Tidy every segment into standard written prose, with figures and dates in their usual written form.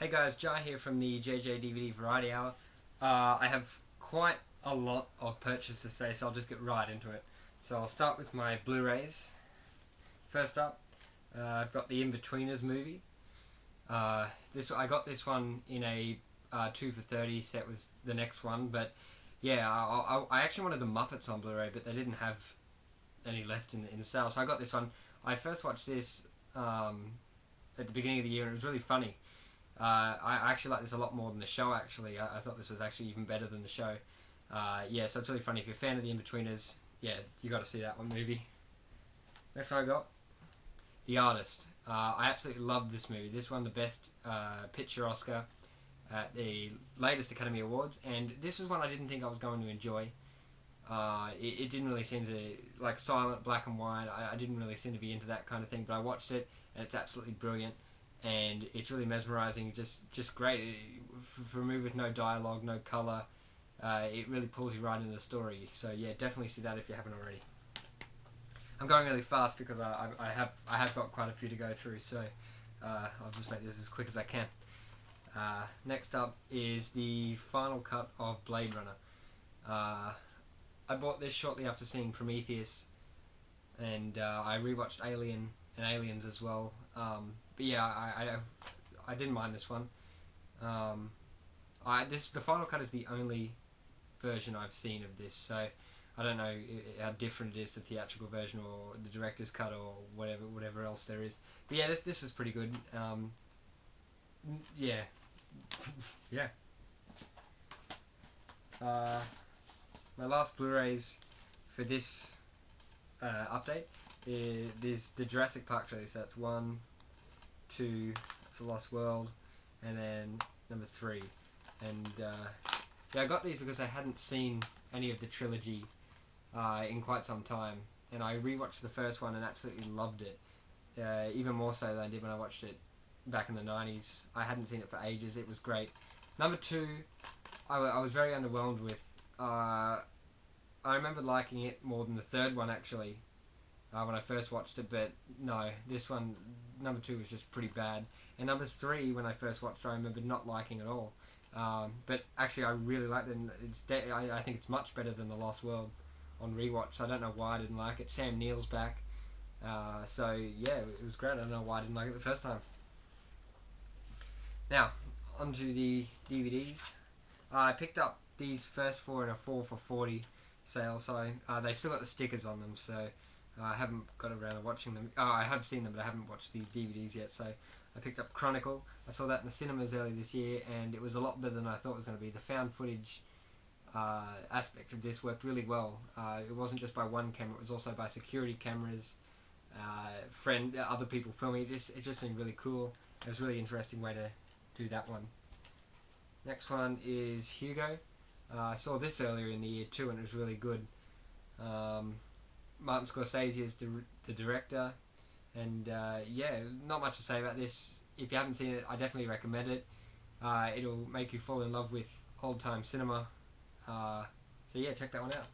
Hey guys, Jai here from the JJ DVD Variety Hour. I have quite a lot of purchases today, so I'll just get right into it. So I'll start with my Blu-rays. First up, I've got the Inbetweeners movie. I got this one in a 2 for 30 set with the next one, but yeah, I actually wanted the Muppets on Blu-ray, but they didn't have any left in the sale, so I got this one. I first watched this at the beginning of the year, and it was really funny. I actually like this a lot more than the show, actually. I thought this was actually even better than the show. Yeah, so it's really funny. If you're a fan of the Inbetweeners, yeah, you got to see that one movie. Next one I got, The Artist. I absolutely love this movie. This won the Best Picture Oscar at the latest Academy Awards, and this was one I didn't think I was going to enjoy. It didn't really seem to, like, silent, black and white, I didn't really seem to be into that kind of thing, but I watched it, and it's absolutely brilliant. And it's really mesmerizing, just great. For a movie with no dialogue, no color, it really pulls you right into the story. So yeah, definitely see that if you haven't already. I'm going really fast because I have got quite a few to go through, so I'll just make this as quick as I can. Next up is the final cut of Blade Runner. I bought this shortly after seeing Prometheus, and I rewatched Alien and Aliens as well. But yeah, I didn't mind this one. The final cut is the only version I've seen of this, so I don't know how different it is to the theatrical version or the director's cut or whatever else there is. But yeah, this is pretty good. Yeah, yeah. My last Blu-rays for this update is the Jurassic Park trailer. So that's 1, 2, that's The Lost World, and then number 3. And yeah, I got these because I hadn't seen any of the trilogy in quite some time, and I rewatched the first one and absolutely loved it, even more so than I did when I watched it back in the 90s. I hadn't seen it for ages. It was great. Number 2, I was very underwhelmed with. I remember liking it more than the third one, actually, when I first watched it, but no, this one, number 2, was just pretty bad. And number 3, when I first watched it, I remember not liking at all. But actually, I really liked it, and I think it's much better than The Lost World on rewatch. I don't know why I didn't like it. Sam Neill's back, so yeah, it was great. I don't know why I didn't like it the first time. Now, onto the DVDs. I picked up these first 4 in a 4 for 40 sale, so they've still got the stickers on them, so I haven't got around to watching them. I have seen them, but I haven't watched the DVDs yet, so I picked up Chronicle. I saw that in the cinemas early this year, and it was a lot better than I thought it was going to be. The found footage aspect of this worked really well. It wasn't just by one camera, it was also by security cameras, other people filming. It just seemed really cool. It was a really interesting way to do that one. Next one is Hugo. I saw this earlier in the year too, and it was really good. Martin Scorsese is the director, and yeah, not much to say about this. If you haven't seen it, I definitely recommend it. It'll make you fall in love with old-time cinema. So yeah, check that one out.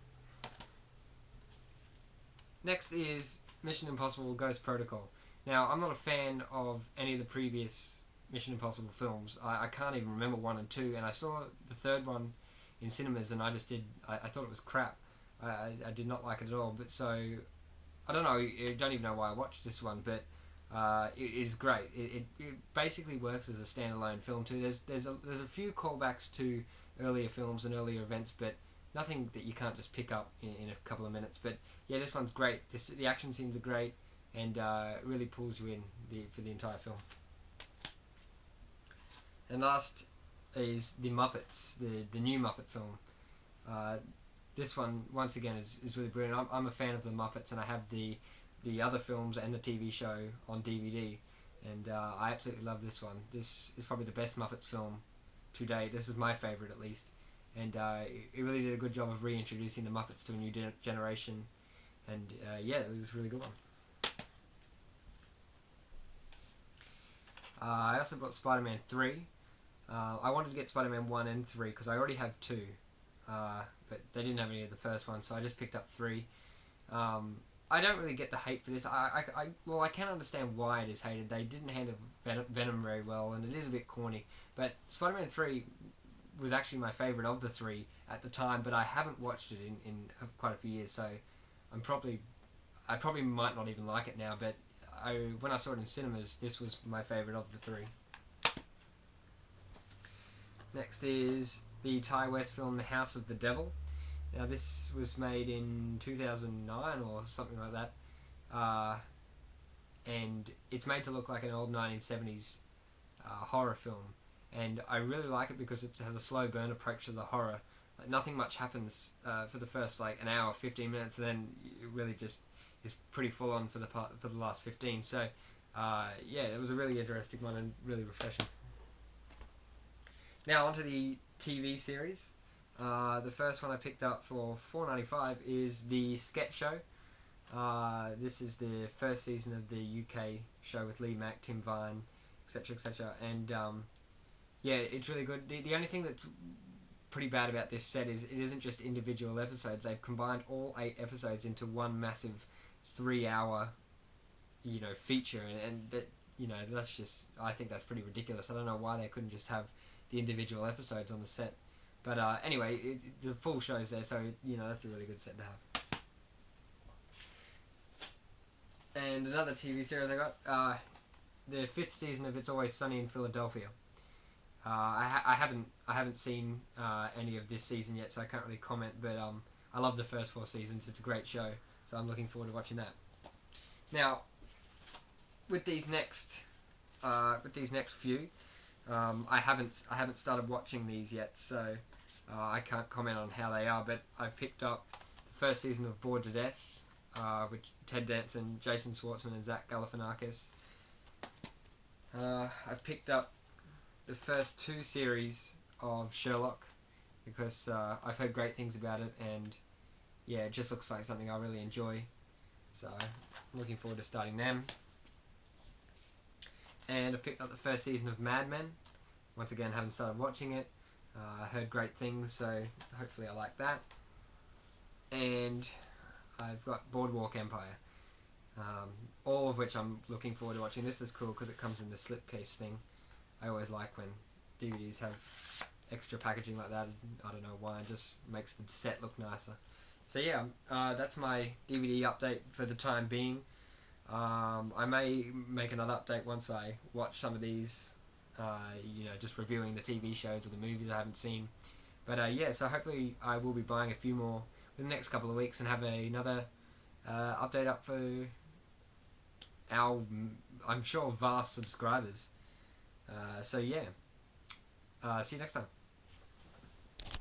Next is Mission Impossible Ghost Protocol. Now, I'm not a fan of any of the previous Mission Impossible films. I can't even remember 1 and 2, and I saw the third one in cinemas, and I thought it was crap. I did not like it at all. But so, I don't know, I don't even know why I watched this one, but it is great. It basically works as a standalone film too. There's a few callbacks to earlier films and earlier events, but nothing that you can't just pick up in a couple of minutes. But yeah, this one's great. The action scenes are great, and really pulls you in for the entire film. And last is the Muppets, the new Muppet film. This one, once again, is really brilliant. I'm a fan of the Muppets, and I have the other films and the TV show on DVD, and I absolutely love this one. This is probably the best Muppets film to date. This is my favourite, at least, and it really did a good job of reintroducing the Muppets to a new generation, and yeah, it was a really good one. I also bought Spider-Man 3. I wanted to get Spider-Man 1 and 3 because I already have 2, but they didn't have any of the first one, so I just picked up 3. I don't really get the hate for this. Well, I can understand why it is hated. They didn't handle Venom very well, and it is a bit corny. But Spider-Man 3 was actually my favourite of the three at the time, but I haven't watched it in quite a few years, so I probably might not even like it now, but when I saw it in cinemas, this was my favourite of the three. Next is the Ty West film The House of the Devil. Now this was made in 2009 or something like that, and it's made to look like an old 1970s horror film, and I really like it because it has a slow burn approach to the horror. Like, nothing much happens for the first like an hour, 15 minutes, and then it really just is pretty full on for the last 15. So yeah, it was a really interesting one and really refreshing. Now onto the TV series. The first one I picked up for $4.95 is the Sketch Show. This is the first season of the UK show with Lee Mack, Tim Vine, etc., etc. And yeah, it's really good. The only thing that's pretty bad about this set is it isn't just individual episodes. They've combined all 8 episodes into one massive 3-hour, feature, and that, that's just, I think that's pretty ridiculous. I don't know why they couldn't just have the individual episodes on the set. But anyway, the full show's there, so that's a really good set to have. And another TV series I got, the 5th season of It's Always Sunny in Philadelphia. I haven't seen any of this season yet, so I can't really comment. But I love the first 4 seasons. It's a great show, so I'm looking forward to watching that. Now, with these next few, I haven't started watching these yet, so I can't comment on how they are. But I've picked up the first season of Bored to Death, with Ted Danson, Jason Schwartzman, and Zach Galifianakis. I've picked up the first 2 series of Sherlock because I've heard great things about it, and yeah, it just looks like something I really enjoy. So I'm looking forward to starting them. And I've picked up the first season of Mad Men. Once again, haven't started watching it. I heard great things, so hopefully I like that. And I've got Boardwalk Empire, all of which I'm looking forward to watching. This is cool because it comes in the slipcase thing. I always like when DVDs have extra packaging like that. I don't know why, it just makes the set look nicer. So yeah, that's my DVD update for the time being. I may make another update once I watch some of these, just reviewing the TV shows or the movies I haven't seen. But yeah, so hopefully I will be buying a few more in the next couple of weeks and have another update up for our, I'm sure, vast subscribers. So yeah, see you next time.